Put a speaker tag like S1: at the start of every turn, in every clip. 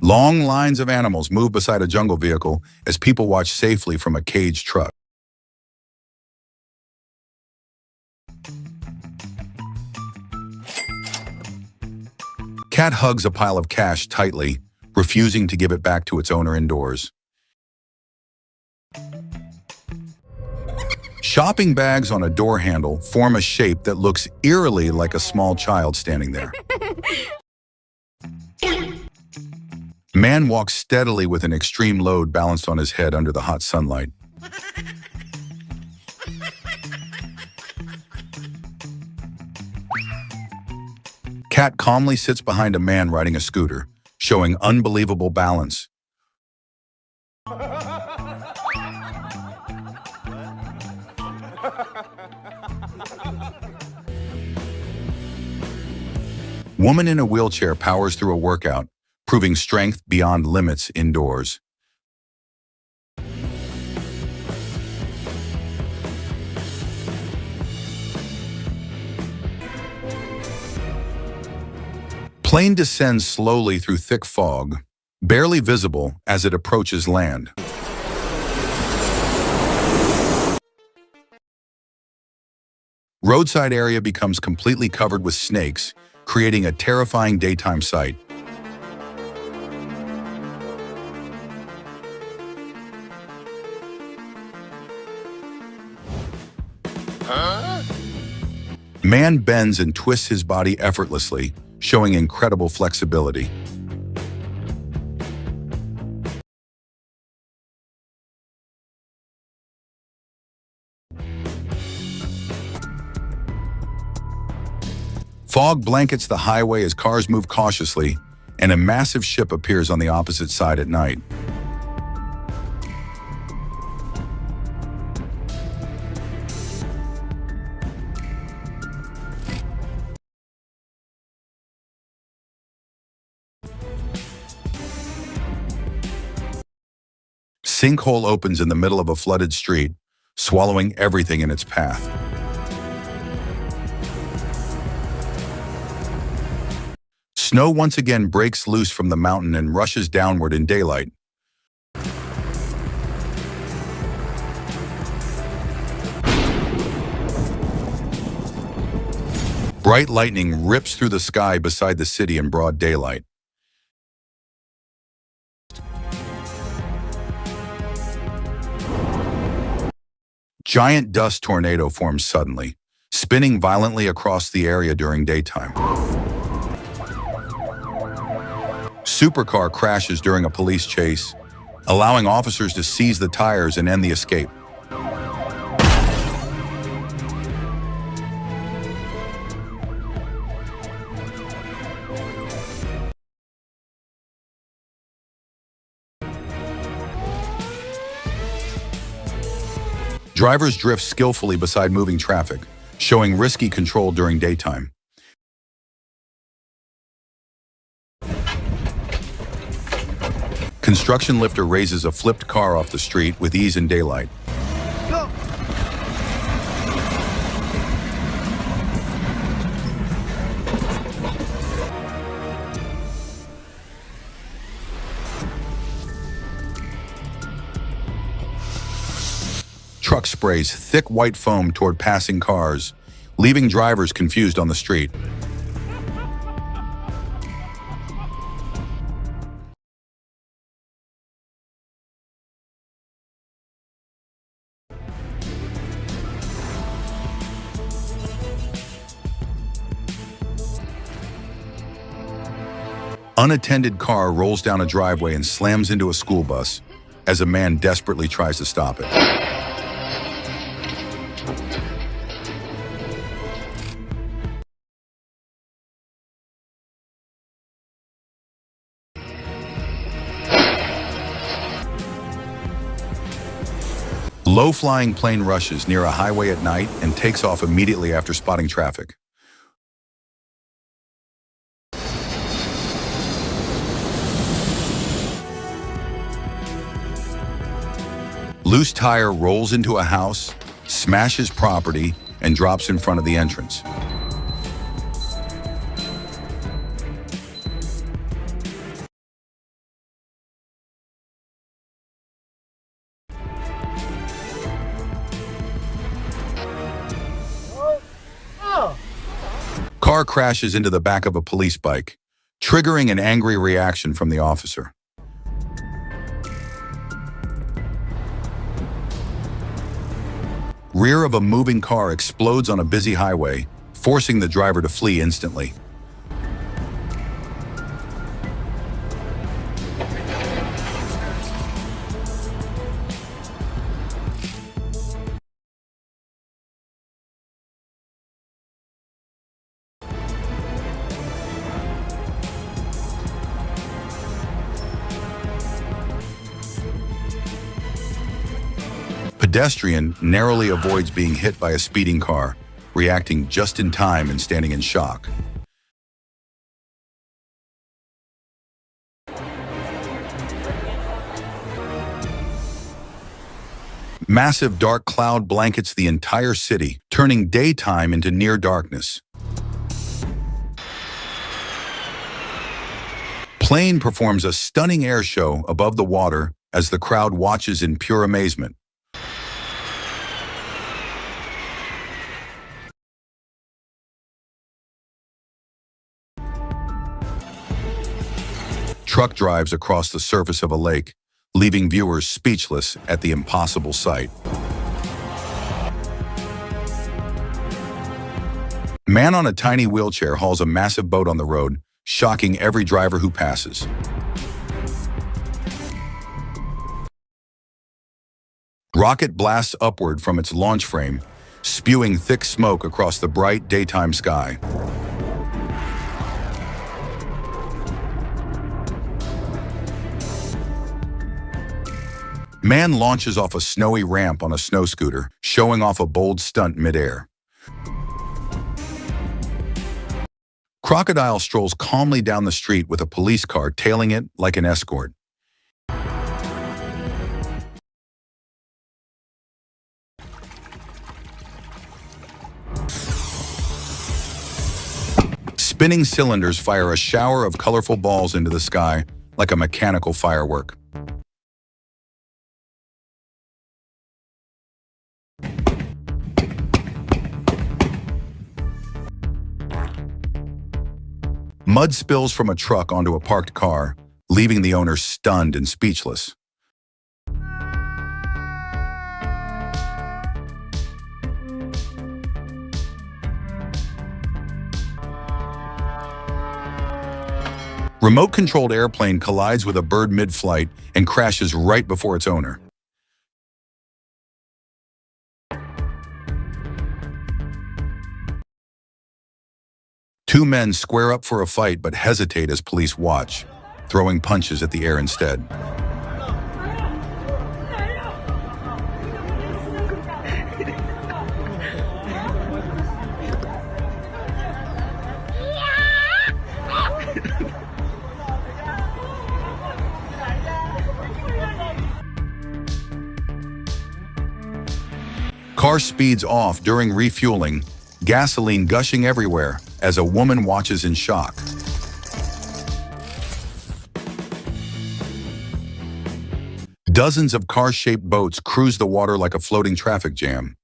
S1: Long lines of animals move beside a jungle vehicle as people watch safely from a caged truck. Cat hugs a pile of cash tightly, refusing to give it back to its owner indoors. Shopping bags on a door handle form a shape that looks eerily like a small child standing there. Man walks steadily with an extreme load balanced on his head under the hot sunlight. Cat calmly sits behind a man riding a scooter, showing unbelievable balance. Woman in a wheelchair powers through a workout, proving strength beyond limits indoors. Plane descends slowly through thick fog, barely visible as it approaches land. Roadside area becomes completely covered with snakes, creating a terrifying daytime sight. Man bends and twists his body effortlessly, showing incredible flexibility. Fog blankets the highway as cars move cautiously, and a massive ship appears on the opposite side at night. Sinkhole opens in the middle of a flooded street, swallowing everything in its path. Snow once again breaks loose from the mountain and rushes downward in daylight. Bright lightning rips through the sky beside the city in broad daylight. Giant dust tornado forms suddenly, spinning violently across the area during daytime. Supercar crashes during a police chase, allowing officers to seize the tires and end the escape. Drivers drift skillfully beside moving traffic, showing risky control during daytime. Construction lifter raises a flipped car off the street with ease in daylight. Go. Truck sprays thick white foam toward passing cars, leaving drivers confused on the street. Unattended car rolls down a driveway and slams into a school bus as a man desperately tries to stop it. Low-flying plane rushes near a highway at night and takes off immediately after spotting traffic. Loose tire rolls into a house, smashes property, and drops in front of the entrance. car crashes into the back of a police bike, triggering an angry reaction from the officer. Rear of a moving car explodes on a busy highway, forcing the driver to flee instantly. Pedestrian narrowly avoids being hit by a speeding car, reacting just in time and standing in shock. Massive dark cloud blankets the entire city, turning daytime into near darkness. Plane performs a stunning air show above the water as the crowd watches in pure amazement. Truck drives across the surface of a lake, leaving viewers speechless at the impossible sight. Man on a tiny wheelchair hauls a massive boat on the road, shocking every driver who passes. Rocket blasts upward from its launch frame, spewing thick smoke across the bright daytime sky. Man launches off a snowy ramp on a snow scooter, showing off a bold stunt midair. Crocodile strolls calmly down the street with a police car tailing it like an escort. Spinning cylinders fire a shower of colorful balls into the sky like a mechanical firework. Mud spills from a truck onto a parked car, leaving the owner stunned and speechless. Remote-controlled airplane collides with a bird mid-flight and crashes right before its owner. Two men square up for a fight but hesitate as police watch, throwing punches at the air instead. Car speeds off during refueling, gasoline gushing everywhere as a woman watches in shock. Dozens of car-shaped boats cruise the water like a floating traffic jam.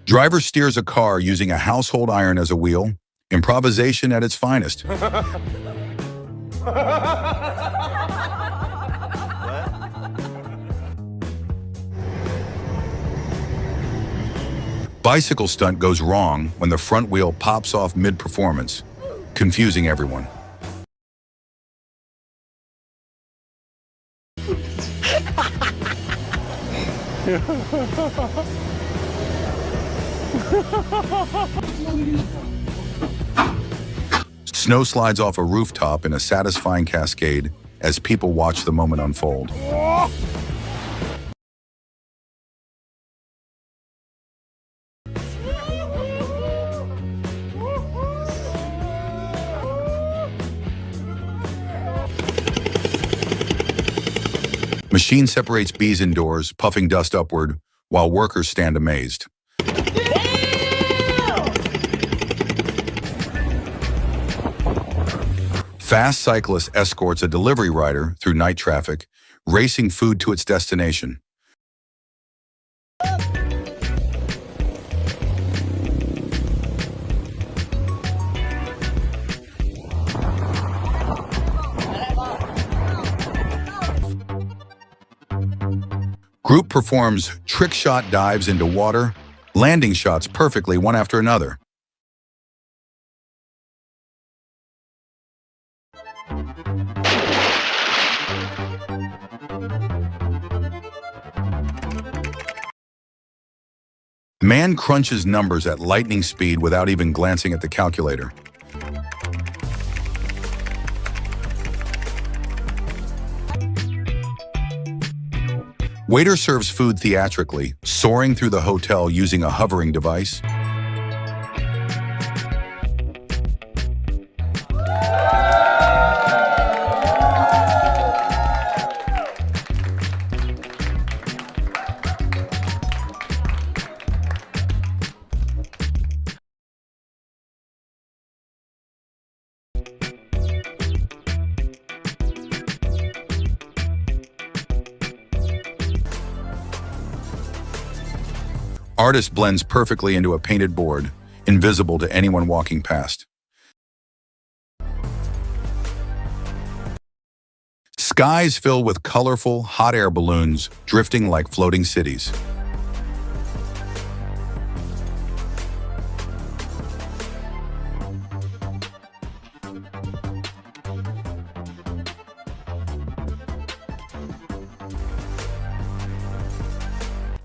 S1: Driver steers a car using a household iron as a wheel, improvisation at its finest. Bicycle stunt goes wrong when the front wheel pops off mid-performance, confusing everyone. Snow slides off a rooftop in a satisfying cascade as people watch the moment unfold. Machine separates bees indoors, puffing dust upward, while workers stand amazed. Fast cyclist escorts a delivery rider through night traffic, racing food to its destination. Group performs trick shot dives into water, landing shots perfectly one after another. Man crunches numbers at lightning speed without even glancing at the calculator. Waiter serves food theatrically, soaring through the hotel using a hovering device. Artist blends perfectly into a painted board, invisible to anyone walking past. Skies fill with colorful, hot air balloons drifting like floating cities.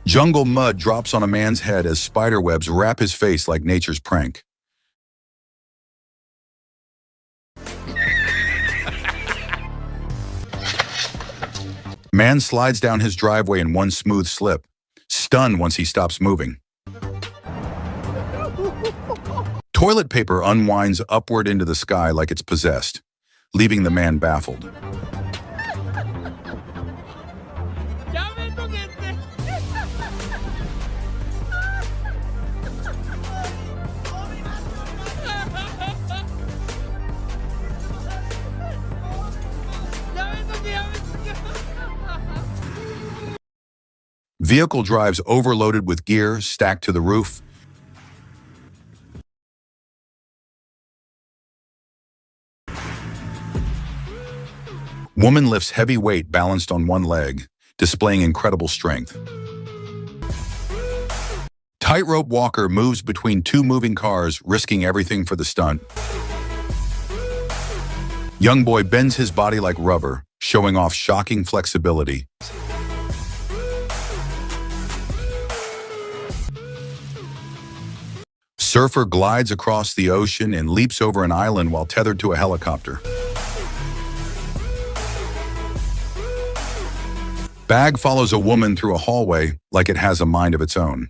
S1: Jungle mud drops on a man's head as spiderwebs wrap his face like nature's prank. Man slides down his driveway in one smooth slip, stunned once he stops moving. Toilet paper unwinds upward into the sky like it's possessed, leaving the man baffled. Vehicle drives overloaded with gear stacked to the roof. Woman lifts heavy weight balanced on one leg, displaying incredible strength. Tightrope walker moves between two moving cars, risking everything for the stunt. Young boy bends his body like rubber, showing off shocking flexibility. Surfer glides across the ocean and leaps over an island while tethered to a helicopter. Bag follows a woman through a hallway like it has a mind of its own.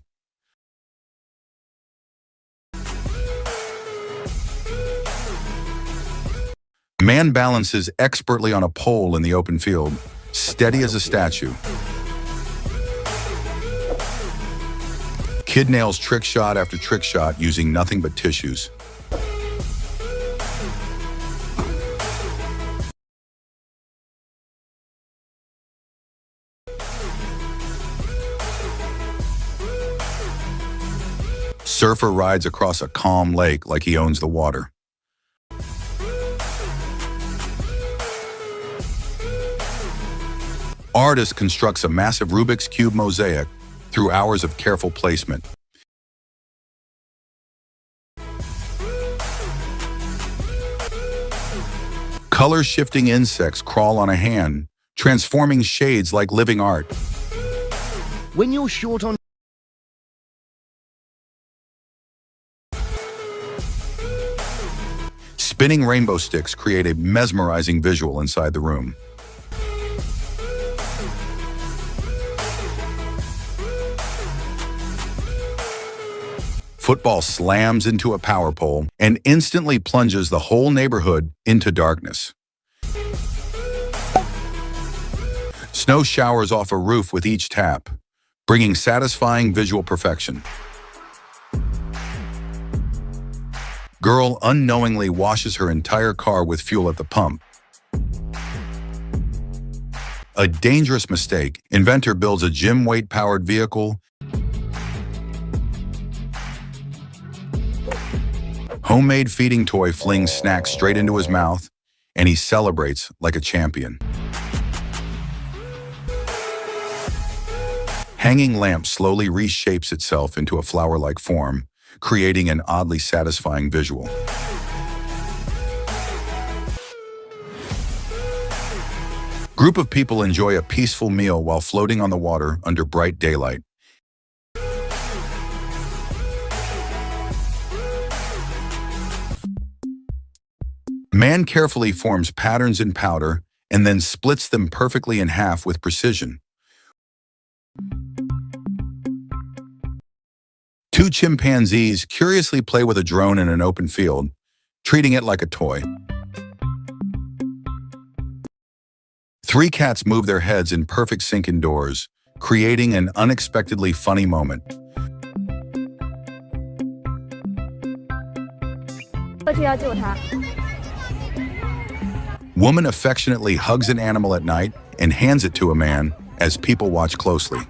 S1: Man balances expertly on a pole in the open field, steady as a statue. Kid nails trick shot after trick shot using nothing but tissues. Surfer rides across a calm lake like he owns the water. Artist constructs a massive Rubik's Cube mosaic through hours of careful placement. Color-shifting insects crawl on a hand, transforming shades like living art.
S2: When you're short on
S1: Spinning rainbow sticks create a mesmerizing visual inside the room. Football slams into a power pole and instantly plunges the whole neighborhood into darkness. Snow showers off a roof with each tap, bringing satisfying visual perfection. Girl unknowingly washes her entire car with fuel at the pump. A dangerous mistake. Inventor builds a gym weight-powered vehicle. Homemade feeding toy flings snacks straight into his mouth, and he celebrates like a champion. Hanging lamp slowly reshapes itself into a flower-like form, creating an oddly satisfying visual. Group of people enjoy a peaceful meal while floating on the water under bright daylight. Man carefully forms patterns in powder and then splits them perfectly in half with precision. Two chimpanzees curiously play with a drone in an open field, treating it like a toy. Three cats move their heads in perfect sync indoors, creating an unexpectedly funny moment. Woman affectionately hugs an animal at night and hands it to a man as people watch closely.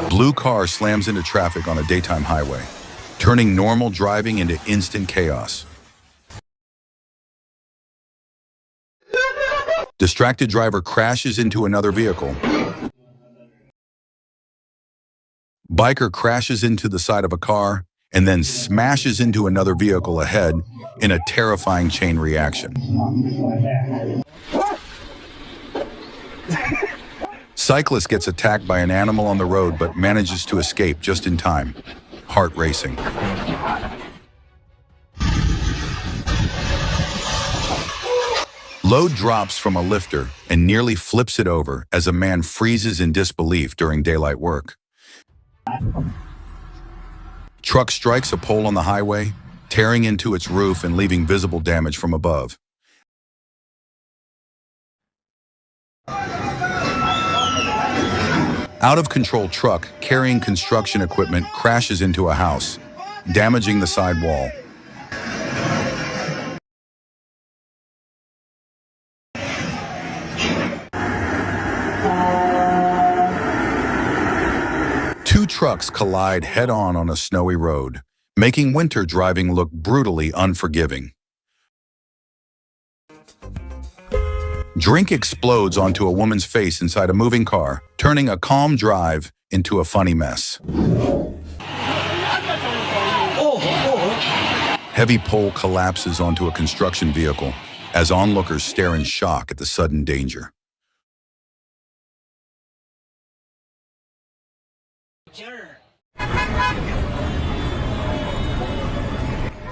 S1: Blue car slams into traffic on a daytime highway, turning normal driving into instant chaos. Distracted driver crashes into another vehicle. Biker crashes into the side of a car and then smashes into another vehicle ahead in a terrifying chain reaction. Cyclist gets attacked by an animal on the road but manages to escape just in time, heart racing. Load drops from a lifter and nearly flips it over as a man freezes in disbelief during daylight work. Truck strikes a pole on the highway, tearing into its roof and leaving visible damage from above. Out-of-control truck carrying construction equipment crashes into a house, damaging the side wall. Two trucks collide head-on on a snowy road, making winter driving look brutally unforgiving. Drink explodes onto a woman's face inside a moving car, turning a calm drive into a funny mess. Heavy pole collapses onto a construction vehicle as onlookers stare in shock at the sudden danger.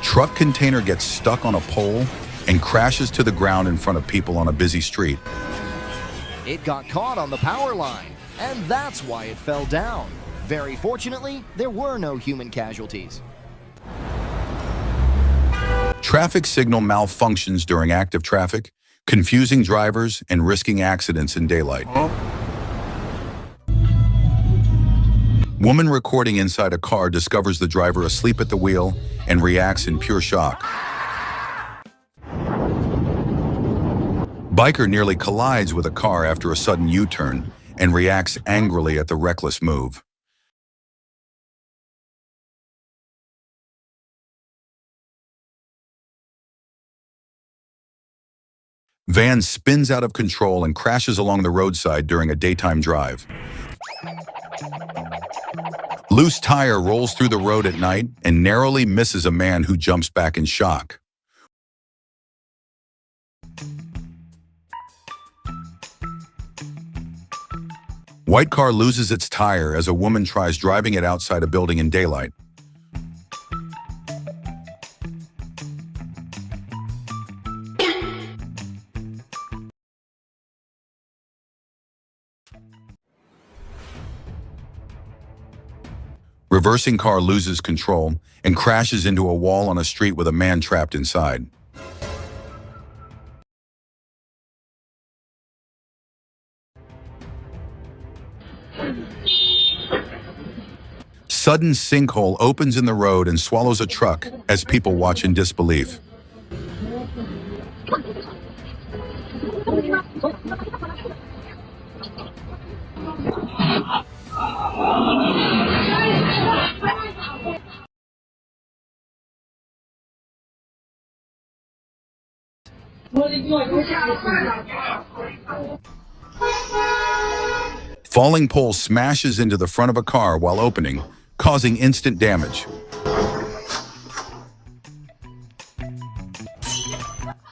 S1: Truck container gets stuck on a pole and crashes to the ground in front of people on a busy street.
S2: It got caught on the power line, and that's why it fell down. Very fortunately, there were no human casualties.
S1: Traffic signal malfunctions during active traffic, confusing drivers and risking accidents in daylight. Woman recording inside a car discovers the driver asleep at the wheel and reacts in pure shock. Biker nearly collides with a car after a sudden U-turn and reacts angrily at the reckless move. Van spins out of control and crashes along the roadside during a daytime drive. Loose tire rolls through the road at night and narrowly misses a man who jumps back in shock. White car loses its tire as a woman tries driving it outside a building in daylight. Reversing car loses control and crashes into a wall on a street with a man trapped inside. Sudden sinkhole opens in the road and swallows a truck as people watch in disbelief. Falling pole smashes into the front of a car while opening, causing instant damage.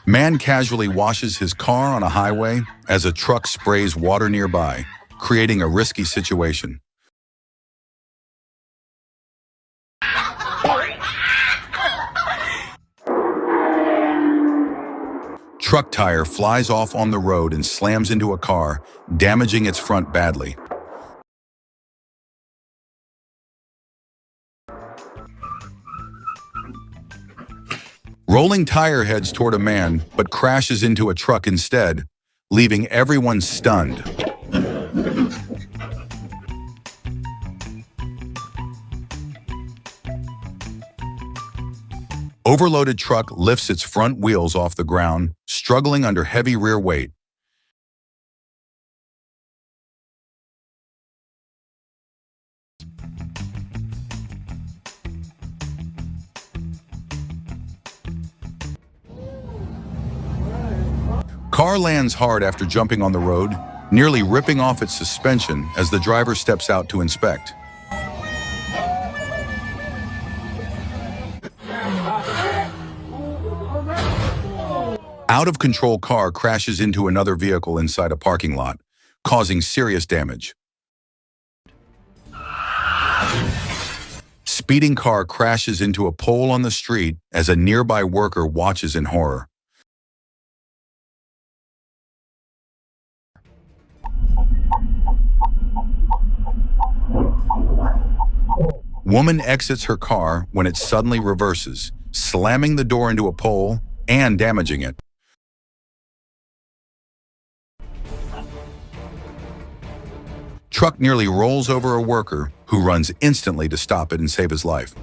S1: Man casually washes his car on a highway as a truck sprays water nearby, creating a risky situation. Truck tire flies off on the road and slams into a car, damaging its front badly. Rolling tire heads toward a man, but crashes into a truck instead, leaving everyone stunned. Overloaded truck lifts its front wheels off the ground, struggling under heavy rear weight. Car lands hard after jumping on the road, nearly ripping off its suspension as the driver steps out to inspect. Out-of-control car crashes into another vehicle inside a parking lot, causing serious damage. Speeding car crashes into a pole on the street as a nearby worker watches in horror. Woman exits her car when it suddenly reverses, slamming the door into a pole and damaging it. Truck nearly rolls over a worker who runs instantly to stop it and save his life.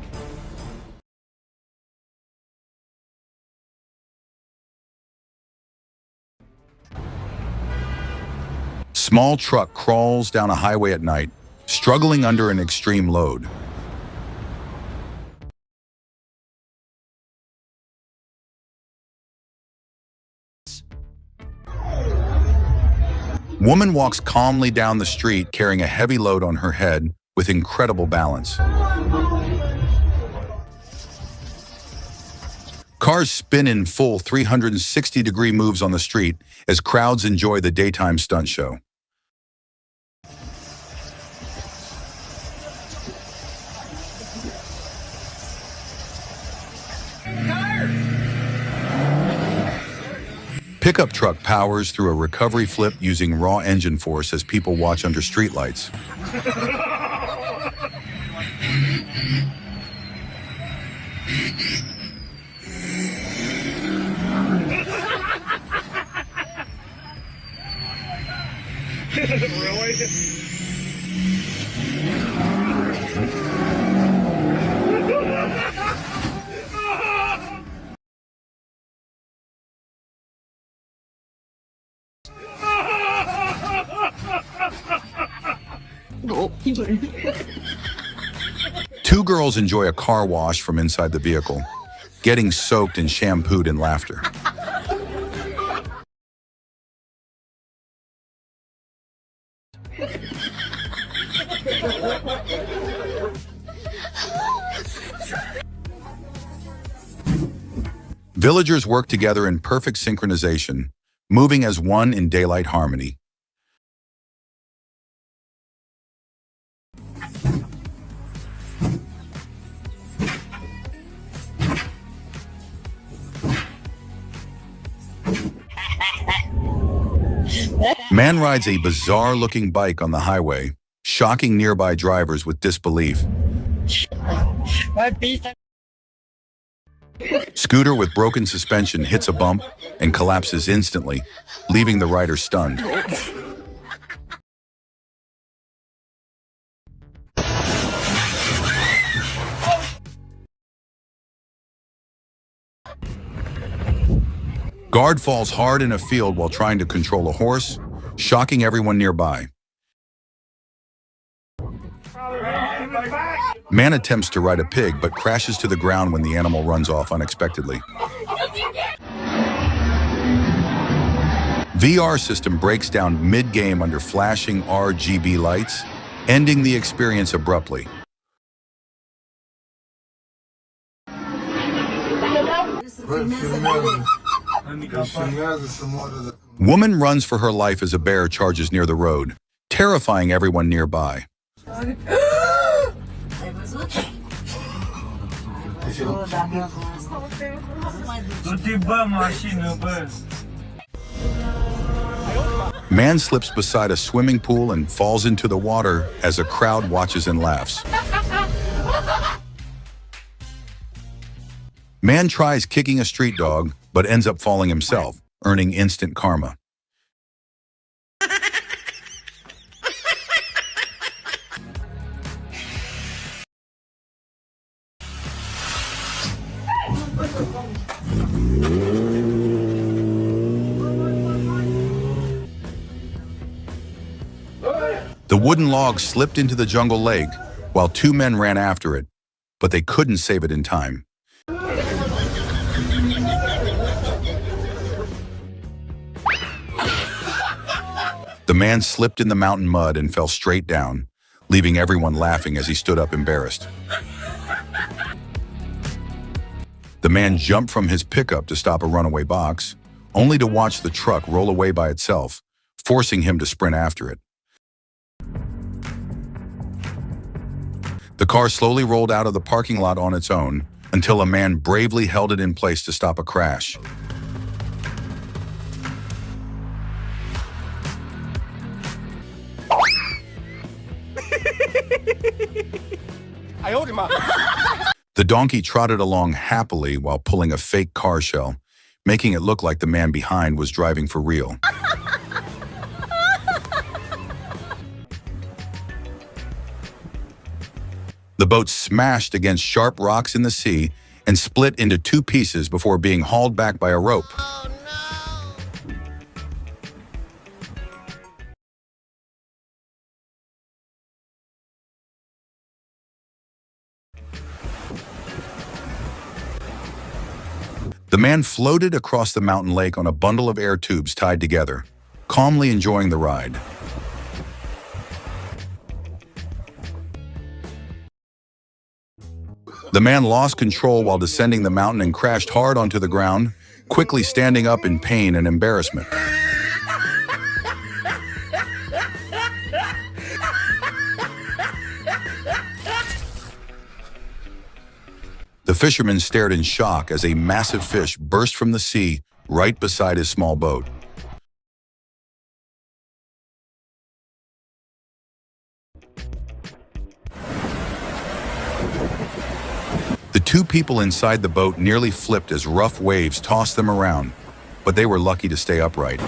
S1: Small truck crawls down a highway at night, struggling under an extreme load. Woman walks calmly down the street carrying a heavy load on her head with incredible balance. Cars spin in full 360-degree moves on the street as crowds enjoy the daytime stunt show. Pickup truck powers through a recovery flip using raw engine force as people watch under streetlights.
S3: Really?
S1: Two girls enjoy a car wash from inside the vehicle, getting soaked and shampooed in laughter. Villagers work together in perfect synchronization, moving as one in daylight harmony. Man rides a bizarre-looking bike on the highway, shocking nearby drivers with disbelief. Scooter with broken suspension hits a bump and collapses instantly, leaving the rider stunned. Guard falls hard in a field while trying to control a horse, shocking everyone nearby. Man attempts to ride a pig but crashes to the ground when the animal runs off unexpectedly. VR system breaks down mid-game under flashing RGB lights, ending the experience abruptly. Woman runs for her life as a bear charges near the road, terrifying everyone nearby. Man slips beside a swimming pool and falls into the water as a crowd watches and laughs. Man tries kicking a street dog, but ends up falling himself, earning instant karma. The wooden log slipped into the jungle lake while two men ran after it, but they couldn't save it in time. The man slipped in the mountain mud and fell straight down, leaving everyone laughing as he stood up embarrassed. The man jumped from his pickup to stop a runaway box, only to watch the truck roll away by itself, forcing him to sprint after it. The car slowly rolled out of the parking lot on its own until a man bravely held it in place to stop a crash. The donkey trotted along happily while pulling a fake car shell, making it look like the man behind was driving for real. The boat smashed against sharp rocks in the sea and split into two pieces before being hauled back by a rope.
S3: Oh no!
S1: The man floated across the mountain lake on a bundle of air tubes tied together, calmly enjoying the ride. The man lost control while descending the mountain and crashed hard onto the ground, quickly standing up in pain and embarrassment. The fisherman stared in shock as a massive fish burst from the sea right beside his small boat. The two people inside the boat nearly flipped as rough waves tossed them around, but they were lucky to stay upright.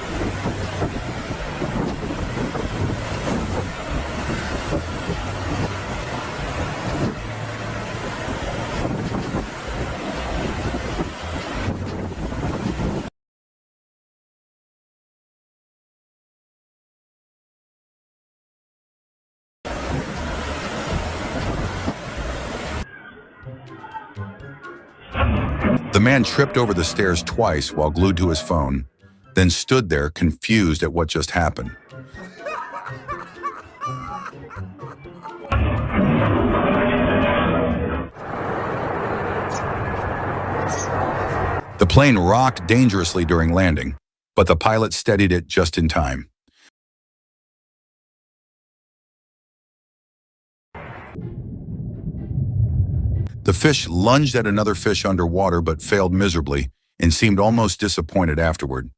S1: The man tripped over the stairs twice while glued to his phone, then stood there confused at what just happened. The plane rocked dangerously during landing, but the pilot steadied it just in time. The fish lunged at another fish underwater but failed miserably and seemed almost disappointed afterward.